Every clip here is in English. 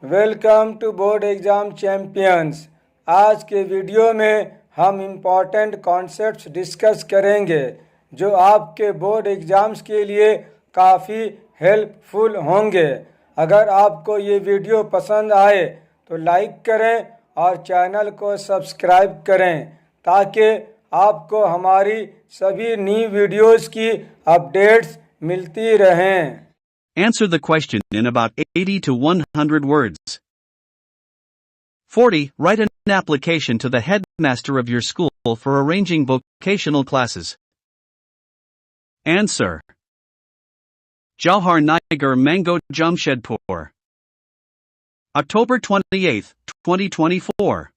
Welcome to board exam champions. आज के video में हम इम्पॉर्टेंट कॉन्सेप्ट्स डिस्कस करेंगे जो आपके बोर्ड एग्ज़ाम्स के लिए काफ़ी हेल्पफुल होंगे। अगर आपको ये वीडियो पसंद आए तो लाइक करें और चैनल को सब्सक्राइब करें ताकि आपको हमारी सभी न्यू वीडियोस की अपडेट्स मिलती रहें। Answer the question in about 80 to 100 words. 40. Write an application to the headmaster of your school for arranging vocational classes. Answer. Jawhar Nigar Mango Jamshedpur. October 28, 2024.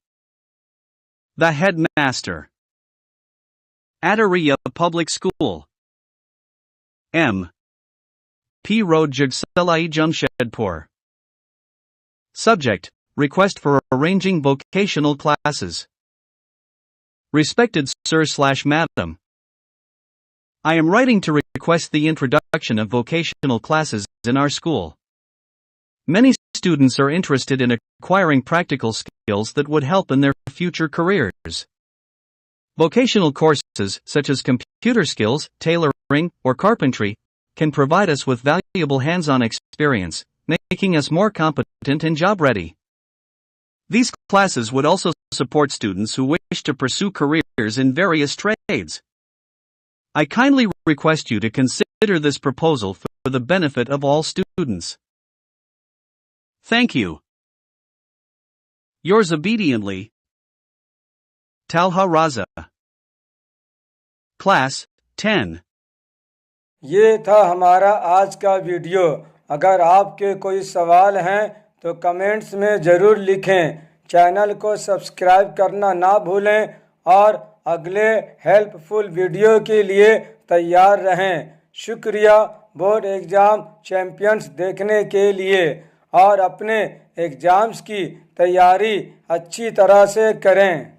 The Headmaster. Adariya Public School. M. P. Road Jagsalai Jamshedpur. Subject: Request for arranging vocational classes. Respected Sir/Madam, I am writing to request the introduction of vocational classes in our school. Many students are interested in acquiring practical skills that would help in their future careers. Vocational courses such as computer skills, tailoring, or carpentry can provide us with valuable hands-on experience, making us more competent and job-ready. These classes would also support students who wish to pursue careers in various trades. I kindly request you to consider this proposal for the benefit of all students. Thank you. Yours obediently, Talha Raza. Class 10. ये था हमारा आज का video. अगर आपके कोई सवाल हैं तो कमेंट्स में ज़रूर लिखें। चैनल को सब्सक्राइब करना ना भूलें और अगले हेल्पफुल वीडियो के लिए तैयार रहें। शुक्रिया बोर्ड एग्ज़ाम चैम्पियंस देखने के लिए और अपने एग्ज़ाम्स की तैयारी अच्छी तरह से करें।